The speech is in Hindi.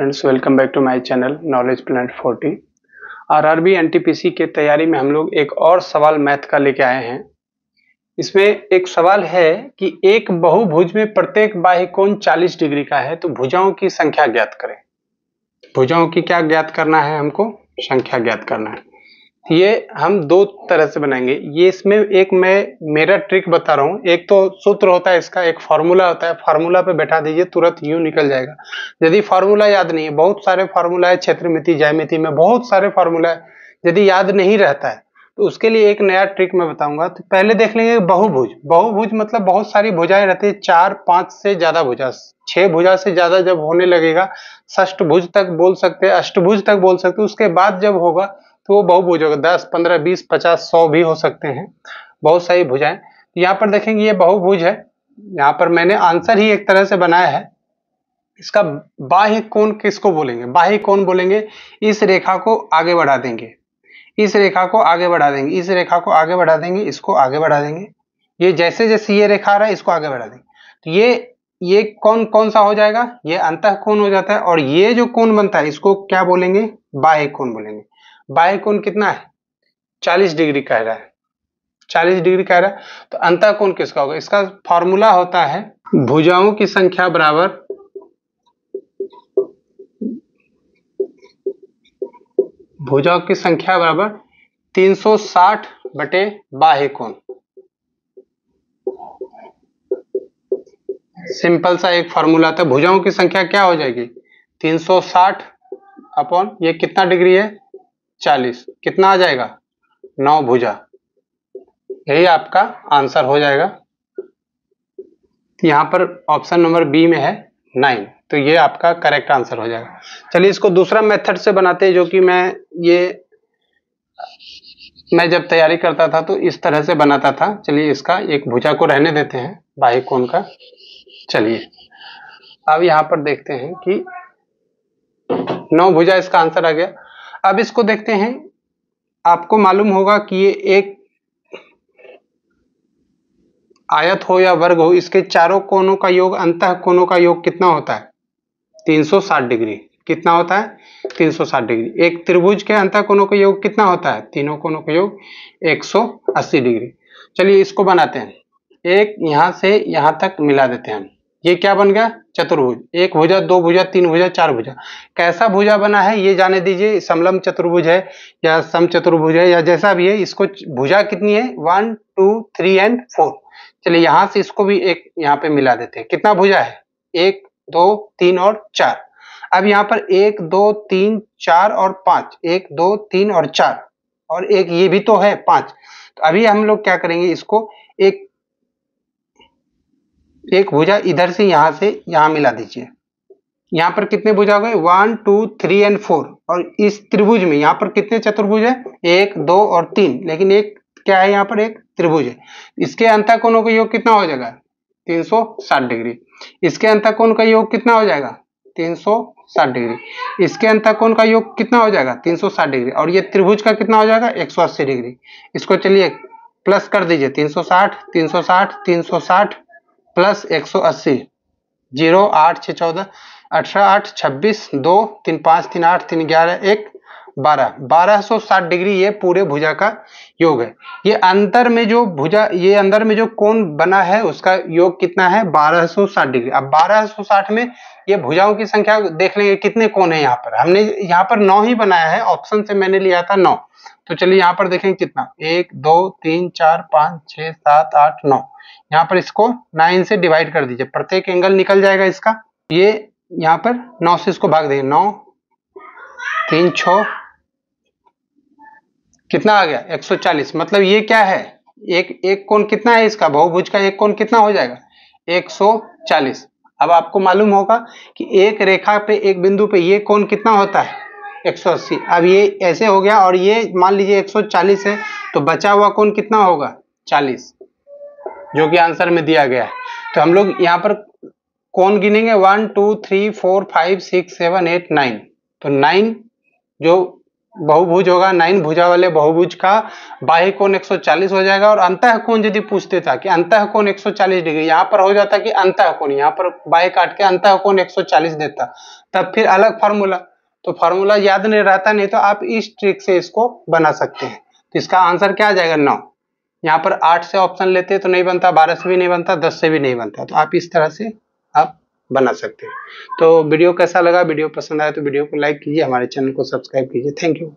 Friends, welcome back to my channel knowledge planet 40। RRB NTPC के तैयारी में हम लोग एक और सवाल मैथ का लेके आए हैं। इसमें एक सवाल है कि एक बहुभुज में प्रत्येक बाह्य कोण 40 डिग्री का है, तो भुजाओं की संख्या ज्ञात करें। भुजाओं की क्या ज्ञात करना है? हमको संख्या ज्ञात करना है। ये हम दो तरह से बनाएंगे। ये इसमें एक मैं मेरा ट्रिक बता रहा हूँ। एक तो सूत्र होता है इसका, एक फार्मूला होता है, फार्मूला पे बैठा दीजिए, तुरंत यूं निकल जाएगा। यदि फार्मूला याद नहीं है, बहुत सारे फार्मूला है, क्षेत्रमिति ज्यामिति में बहुत सारे फार्मूला है, यदि याद नहीं रहता है तो उसके लिए एक नया ट्रिक मैं बताऊंगा। तो पहले देख लेंगे बहुभुज। बहुभुज मतलब बहुत सारी भुजाएं रहती है, 4-5 से ज्यादा भुजा, 6 भुजा से ज्यादा जब होने लगेगा, षष्ठभुज तक बोल सकते हैं, अष्टभुज तक बोल सकते हैं, उसके बाद जब होगा तो वो बहुभुज होगा। 10, 15, 20, 50, 100 भी हो सकते हैं, बहुत सारी भुजाएं। यहाँ पर देखेंगे ये बहुभुज है। यहाँ पर मैंने आंसर ही एक तरह से बनाया है। इसका बाह्य कोण किसको बोलेंगे? बाह्य कोण बोलेंगे इस रेखा को आगे बढ़ा देंगे, इस रेखा को आगे बढ़ा देंगे, इस रेखा को आगे बढ़ा देंगे, इसको आगे बढ़ा देंगे। ये जैसे जैसे ये रेखा आ रहा है इसको आगे बढ़ा देंगे, तो ये कौन कौन सा हो जाएगा? ये अंतः कोण हो जाता है। और ये जो कोण बनता है इसको क्या बोलेंगे? बाह्य कोण बोलेंगे। बाह्य कोण कितना है? 40 डिग्री कह रहा है, 40 डिग्री कह रहा है, तो अंतः कोण किसका होगा? इसका फॉर्मूला होता है भुजाओं की संख्या बराबर भुजाओं की संख्या बराबर 360 बटे बाह्य कोण। सिंपल सा एक फॉर्मूला था। भुजाओं की संख्या क्या हो जाएगी? 360 अपॉन ये कितना डिग्री है? 40, कितना आ जाएगा? 9 भुजा। यही आपका आंसर हो जाएगा। यहाँ पर ऑप्शन नंबर बी में है 9, तो ये आपका करेक्ट आंसर हो जाएगा। चलिए इसको दूसरा मेथड से बनाते हैं, जो कि मैं जब तैयारी करता था तो इस तरह से बनाता था। चलिए इसका एक भुजा को रहने देते हैं, बाह्य कोण का। चलिए अब यहाँ पर देखते हैं कि 9 भुजा इसका आंसर आ गया। अब इसको देखते हैं। आपको मालूम होगा कि ये एक आयत हो या वर्ग हो, इसके चारों कोणों का योग, अंतः कोणों का योग कितना होता है? 360 डिग्री। कितना होता है? 360 डिग्री। एक त्रिभुज के अंतः कोणों का योग कितना होता है? तीनों कोणों का योग 180 डिग्री। चलिए इसको बनाते हैं। एक यहां से यहां तक मिला देते हैं। ये क्या बन गया? चतुर्भुज। एक भुजा, दो भुजा, तीन भुजा, चार भुजा। कैसा भुजा बना है ये जाने दीजिए। समलंब चतुर्भुज है या समचतुर्भुज है या जैसा भी है, इसको भुजा कितनी है? 1, 2, 3 एंड 4। चलिए यहां से इसको भी एक यहाँ पे मिला देते हैं। कितना भुजा है? 1, 2, 3 और 4। अब यहाँ पर 1, 2, 3, 4 और 5, 1, 2, 3 और 4 और एक ये भी तो है 5। तो अभी हम लोग क्या करेंगे, इसको एक भुजा इधर से यहां मिला दीजिए। यहाँ पर कितने भुजा हो गए? 1, 2, 3 एंड 4। और इस त्रिभुज में यहाँ पर कितने चतुर्भुज है? 1, 2 और 3, लेकिन एक क्या है? यहाँ पर एक त्रिभुज है। इसके अंतः कोणों का योग कितना हो जाएगा? 360 डिग्री। इसके अंतः कोण का योग कितना हो जाएगा? 360 डिग्री। इसके अंतः कोण का योग कितना हो जाएगा? 360 डिग्री। और ये त्रिभुज का कितना हो जाएगा? 180 डिग्री। इसको चलिए प्लस कर दीजिए। 360, 360, 360 प्लस 180। 0, 8, 6, 14, 18, 8, 26, 2, 3, 5, 3, 8, 3, 11, 1, 12, 1260 डिग्री ये पूरे भुजा का योग है। ये अंतर में जो भुजा, ये अंदर में जो कोण बना है उसका योग कितना है? 1260 डिग्री। अब 1260 में ये भुजाओं की संख्या देख लेंगे कितने कोण है। यहाँ पर हमने यहाँ पर 9 ही बनाया है, ऑप्शन से मैंने लिया था 9। तो चलिए यहाँ पर देखेंगे कितना? 1, 2, 3, 4, 5, 6, 7, 8, 9। यहाँ पर इसको 9 से डिवाइड कर दीजिए, प्रत्येक एंगल निकल जाएगा इसका। ये यहाँ पर 9 से इसको भाग देंगे। 9, 3, 6, कितना आ गया? 140। मतलब ये क्या है? एक कोण कितना है इसका? बहुभुज का एक कोण कितना हो जाएगा? 140। अब आपको मालूम होगा कि एक रेखा पे, एक बिंदु पे ये कोण कितना होता है? 180। अब ये ऐसे हो गया और ये मान लीजिए 140 है, तो बचा हुआ कोण कितना होगा? 40, जो कि आंसर में दिया गया है। तो हम लोग यहाँ पर कोण गिनेंगे 1, 2, 3, 4, 5, 6, 7, 8, 9। तो 9 जो बहुभुज होगा, 9 भुजा वाले बहुभुज का बाह्य कोण 140 हो जाएगा। और अंतः कोण यदि पूछते था कि अंतः कोण 140 डिग्री, यहाँ पर हो जाता कि अंतः कोण, यहाँ पर बाह्य काट के अंतः कोण 140 देता, तब फिर अलग फार्मूला। तो फार्मूला याद नहीं रहता, नहीं तो आप इस ट्रिक से इसको बना सकते हैं। तो इसका आंसर क्या आ जाएगा 9। यहाँ पर 8 से ऑप्शन लेते तो नहीं बनता, 12 से भी नहीं बनता, 10 से भी नहीं बनता। तो आप इस तरह से आप बना सकते हैं। तो वीडियो कैसा लगा? वीडियो पसंद आया तो वीडियो को लाइक कीजिए, हमारे चैनल को सब्सक्राइब कीजिए। Thank you.